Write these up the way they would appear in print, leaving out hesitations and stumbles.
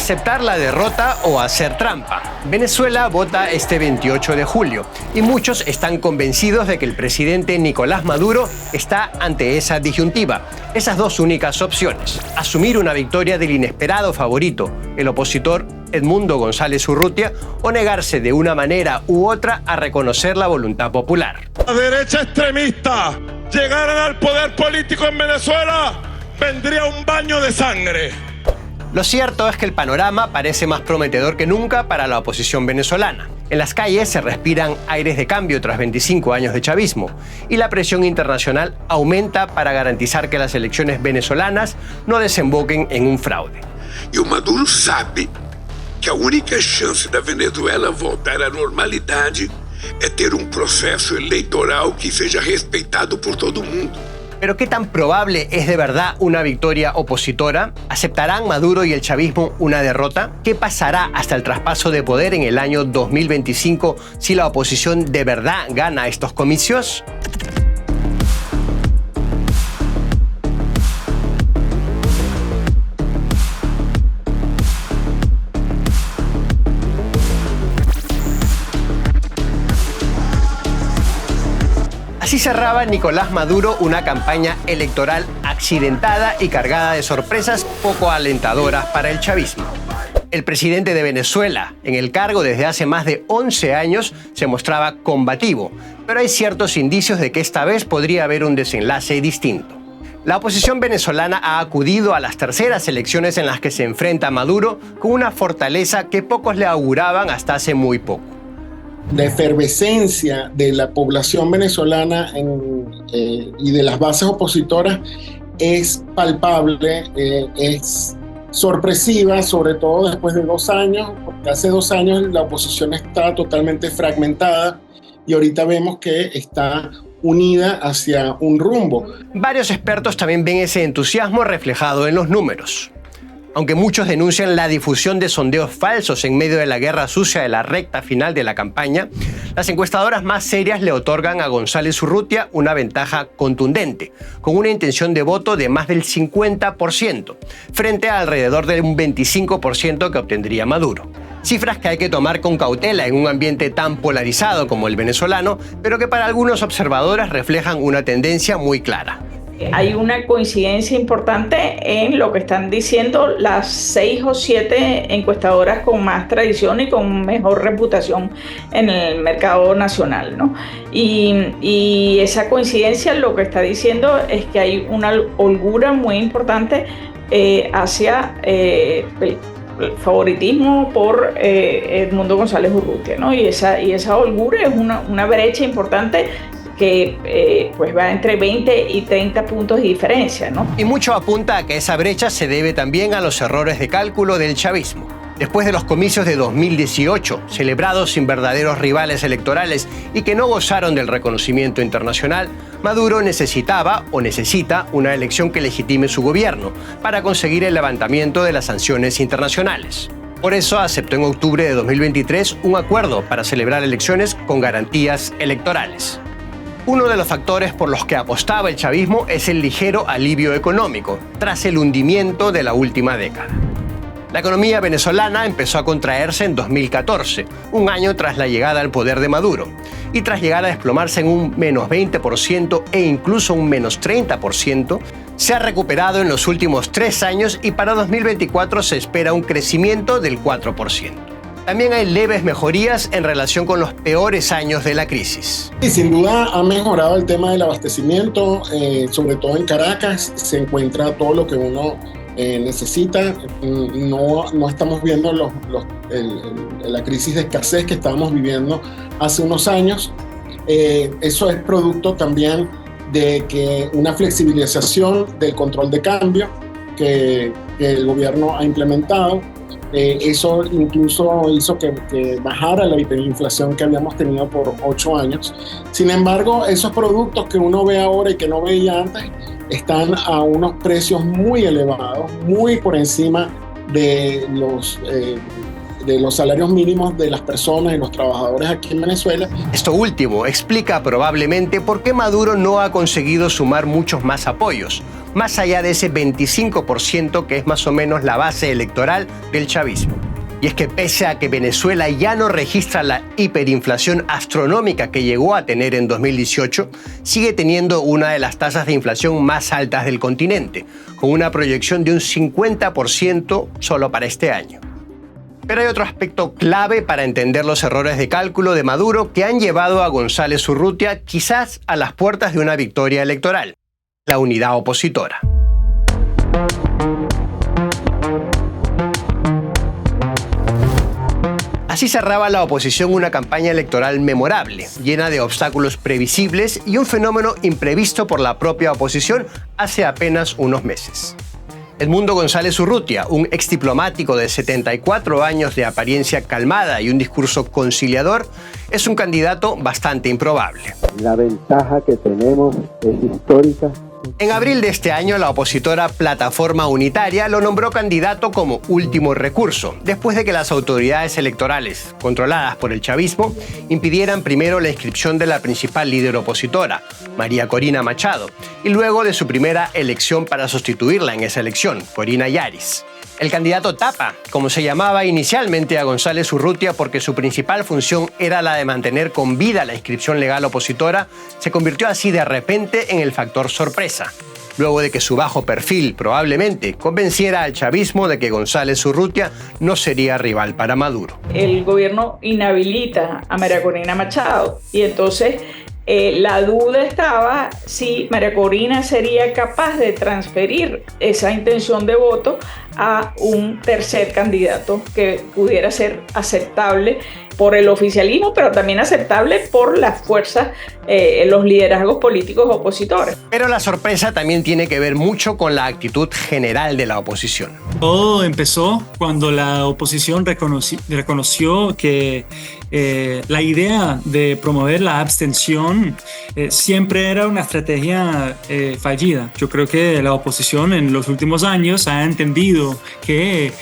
aceptar la derrota o hacer trampa. Venezuela vota este 28 de julio y muchos están convencidos de que el presidente Nicolás Maduro está ante esa disyuntiva, esas dos únicas opciones: asumir una victoria del inesperado favorito, el opositor Edmundo González Urrutia, o negarse de una manera u otra a reconocer la voluntad popular. La derecha extremista llegara al poder político en Venezuela, vendría un baño de sangre. Lo cierto es que el panorama parece más prometedor que nunca para la oposición venezolana. En las calles se respiran aires de cambio tras 25 años de chavismo y la presión internacional aumenta para garantizar que las elecciones venezolanas no desemboquen en un fraude. E o Maduro sabe que a única chance da Venezuela voltar à normalidade é ter processo eleitoral que seja respeitado por todo mundo. ¿Pero qué tan probable es de verdad una victoria opositora? ¿Aceptarán Maduro y el chavismo una derrota? ¿Qué pasará hasta el traspaso de poder en el año 2025 si la oposición de verdad gana estos comicios? Así cerraba Nicolás Maduro una campaña electoral accidentada y cargada de sorpresas poco alentadoras para el chavismo. El presidente de Venezuela, en el cargo desde hace más de 11 años, se mostraba combativo, pero hay ciertos indicios de que esta vez podría haber un desenlace distinto. La oposición venezolana ha acudido a las terceras elecciones en las que se enfrenta a Maduro con una fortaleza que pocos le auguraban hasta hace muy poco. La efervescencia de la población venezolana y de las bases opositoras es palpable, es sorpresiva, sobre todo después de 2 años, porque hace 2 años la oposición estaba totalmente fragmentada y ahorita vemos que está unida hacia un rumbo. Varios expertos también ven ese entusiasmo reflejado en los números. Aunque muchos denuncian la difusión de sondeos falsos en medio de la guerra sucia de la recta final de la campaña, las encuestadoras más serias le otorgan a González Urrutia una ventaja contundente, con una intención de voto de más del 50%, frente a alrededor del 25% que obtendría Maduro. Cifras que hay que tomar con cautela en un ambiente tan polarizado como el venezolano, pero que para algunos observadores reflejan una tendencia muy clara. Hay una coincidencia importante en lo que están diciendo las 6 o 7 encuestadoras con más tradición y con mejor reputación en el mercado nacional, ¿no? Y esa coincidencia lo que está diciendo es que hay una holgura muy importante hacia el favoritismo por Edmundo González Urrutia, ¿no? Y esa holgura es una brecha importante que pues va entre 20 y 30 puntos de diferencia, ¿no? Y mucho apunta a que esa brecha se debe también a los errores de cálculo del chavismo. Después de los comicios de 2018, celebrados sin verdaderos rivales electorales y que no gozaron del reconocimiento internacional, Maduro necesitaba o necesita una elección que legitime su gobierno para conseguir el levantamiento de las sanciones internacionales. Por eso aceptó en octubre de 2023 un acuerdo para celebrar elecciones con garantías electorales. Uno de los factores por los que apostaba el chavismo es el ligero alivio económico, tras el hundimiento de la última década. La economía venezolana empezó a contraerse en 2014, un año tras la llegada al poder de Maduro, y tras llegar a desplomarse en un menos 20% e incluso un menos 30%, se ha recuperado en los últimos 3 años y para 2024 se espera un crecimiento del 4%. También hay leves mejorías en relación con los peores años de la crisis. Y sin duda ha mejorado el tema del abastecimiento, sobre todo en Caracas se encuentra todo lo que uno necesita. No estamos viendo la crisis de escasez que estábamos viviendo hace unos años. Eso es producto también de que una flexibilización del control de cambio que el gobierno ha implementado. Eso incluso hizo que bajara la hiperinflación que habíamos tenido por 8 años. Sin embargo, esos productos que uno ve ahora y que no veía antes están a unos precios muy elevados, muy por encima de los de los salarios mínimos de las personas y los trabajadores aquí en Venezuela. Esto último explica probablemente por qué Maduro no ha conseguido sumar muchos más apoyos, más allá de ese 25% que es más o menos la base electoral del chavismo. Y es que pese a que Venezuela ya no registra la hiperinflación astronómica que llegó a tener en 2018, sigue teniendo una de las tasas de inflación más altas del continente, con una proyección de un 50% solo para este año. Pero hay otro aspecto clave para entender los errores de cálculo de Maduro que han llevado a González Urrutia quizás a las puertas de una victoria electoral: la unidad opositora. Así cerraba la oposición una campaña electoral memorable, llena de obstáculos previsibles y un fenómeno imprevisto por la propia oposición hace apenas unos meses. Edmundo González Urrutia, un exdiplomático de 74 años de apariencia calmada y un discurso conciliador, es un candidato bastante improbable. La ventaja que tenemos es histórica. En abril de este año, la opositora Plataforma Unitaria lo nombró candidato como último recurso, después de que las autoridades electorales, controladas por el chavismo, impidieran primero la inscripción de la principal líder opositora, María Corina Machado, y luego de su primera elección para sustituirla en esa elección, Corina Yaris. El candidato tapa, como se llamaba inicialmente a González Urrutia porque su principal función era la de mantener con vida la inscripción legal opositora, se convirtió así de repente en el factor sorpresa, luego de que su bajo perfil probablemente convenciera al chavismo de que González Urrutia no sería rival para Maduro. El gobierno inhabilita a María Corina Machado y entonces la duda estaba si María Corina sería capaz de transferir esa intención de voto a un tercer candidato que pudiera ser aceptable por el oficialismo, pero también aceptable por las fuerzas, los liderazgos políticos opositores. Pero la sorpresa también tiene que ver mucho con la actitud general de la oposición. Todo empezó cuando la oposición reconoció que la idea de promover la abstención siempre era una estrategia fallida. Yo creo que la oposición en los últimos años ha entendido que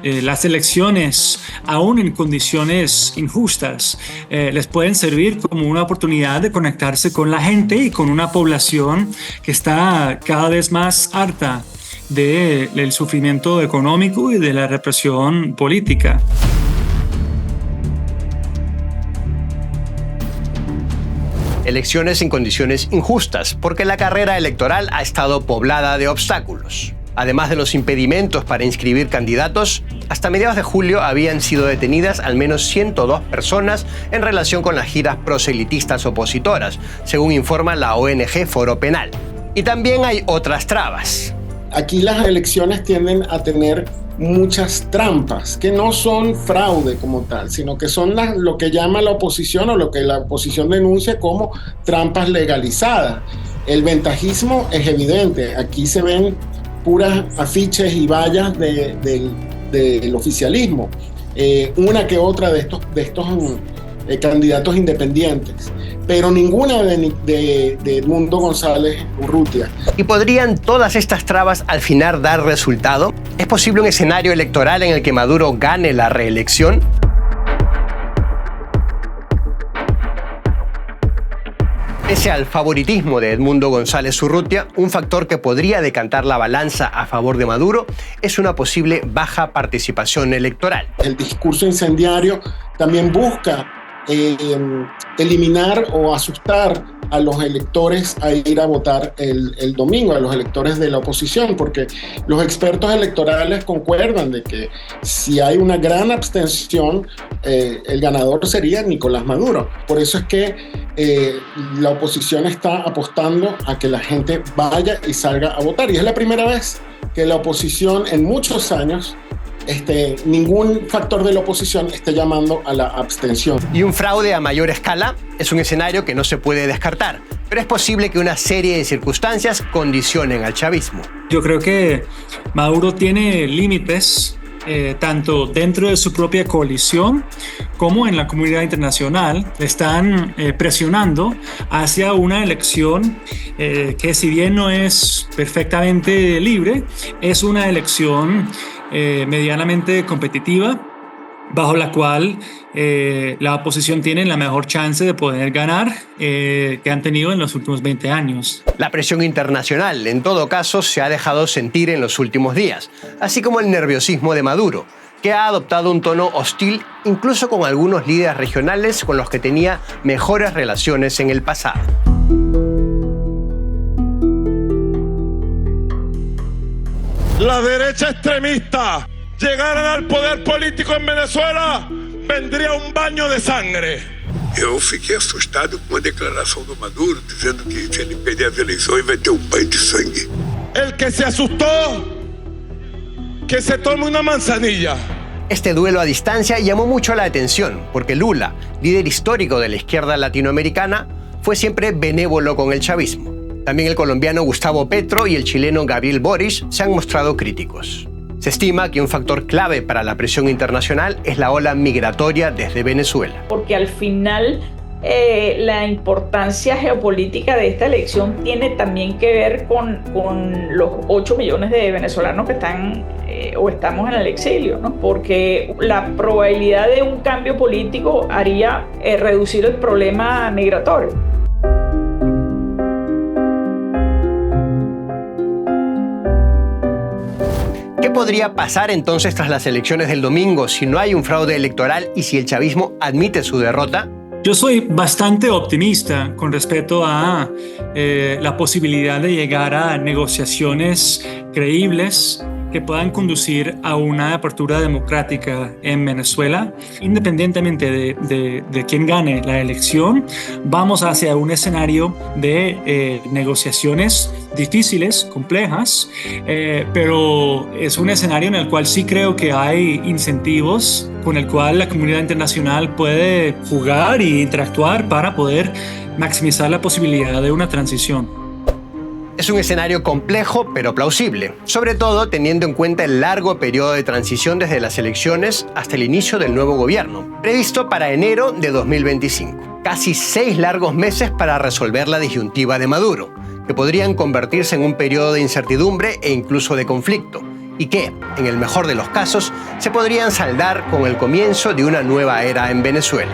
las elecciones, aún en condiciones injustas, les pueden servir como una oportunidad de conectarse con la gente y con una población que está cada vez más harta del sufrimiento económico y de la represión política. Elecciones en condiciones injustas, porque la carrera electoral ha estado poblada de obstáculos. Además de los impedimentos para inscribir candidatos, hasta mediados de julio habían sido detenidas al menos 102 personas en relación con las giras proselitistas opositoras, según informa la ONG Foro Penal. Y también hay otras trabas. Aquí las elecciones tienden a tener muchas trampas, que no son fraude como tal, sino que son lo que llama la oposición o lo que la oposición denuncia como trampas legalizadas. El ventajismo es evidente. Aquí se ven puras afiches y vallas del oficialismo, una que otra de estos candidatos independientes, pero ninguna de Edmundo González Urrutia. ¿Y podrían todas estas trabas al final dar resultado? ¿Es posible un escenario electoral en el que Maduro gane la reelección? Pese al favoritismo de Edmundo González Urrutia, un factor que podría decantar la balanza a favor de Maduro es una posible baja participación electoral. El discurso incendiario también busca eliminar o asustar a los electores a ir a votar el domingo, a los electores de la oposición, porque los expertos electorales concuerdan de que si hay una gran abstención, el ganador sería Nicolás Maduro. Por eso es que la oposición está apostando a que la gente vaya y salga a votar. Y es la primera vez que la oposición en muchos años, ningún factor de la oposición está llamando a la abstención. Y un fraude a mayor escala es un escenario que no se puede descartar, pero es posible que una serie de circunstancias condicionen al chavismo. Yo creo que Maduro tiene límites tanto dentro de su propia coalición como en la comunidad internacional. Están presionando hacia una elección que, si bien no es perfectamente libre, es una elección medianamente competitiva, bajo la cual la oposición tiene la mejor chance de poder ganar que han tenido en los últimos 20 años. La presión internacional, en todo caso, se ha dejado sentir en los últimos días, así como el nerviosismo de Maduro, que ha adoptado un tono hostil incluso con algunos líderes regionales con los que tenía mejores relaciones en el pasado. La derecha extremista llegaran al poder político en Venezuela, vendría un baño de sangre. Eu fiquei assustado com a declaração do Maduro, dizendo que se ele perder as eleições vai ter um banho de sangue. El que se asustó, que se tome una manzanilla. Este duelo a distancia llamó mucho la atención, porque Lula, líder histórico de la izquierda latinoamericana, fue siempre benévolo con el chavismo. También el colombiano Gustavo Petro y el chileno Gabriel Boric se han mostrado críticos. Se estima que un factor clave para la presión internacional es la ola migratoria desde Venezuela. Porque al final la importancia geopolítica de esta elección tiene también que ver con los 8 millones de venezolanos que están o estamos en el exilio, ¿no? Porque la probabilidad de un cambio político haría reducir el problema migratorio. ¿Qué podría pasar entonces tras las elecciones del domingo si no hay un fraude electoral y si el chavismo admite su derrota? Yo soy bastante optimista con respecto a la posibilidad de llegar a negociaciones creíbles que puedan conducir a una apertura democrática en Venezuela. Independientemente de quién gane la elección, vamos hacia un escenario de negociaciones difíciles, complejas, pero es un escenario en el cual sí creo que hay incentivos con el cual la comunidad internacional puede jugar e interactuar para poder maximizar la posibilidad de una transición. Es un escenario complejo pero plausible, sobre todo teniendo en cuenta el largo periodo de transición desde las elecciones hasta el inicio del nuevo gobierno, previsto para enero de 2025. Casi 6 largos meses para resolver la disyuntiva de Maduro, que podrían convertirse en un periodo de incertidumbre e incluso de conflicto, y que, en el mejor de los casos, se podrían saldar con el comienzo de una nueva era en Venezuela.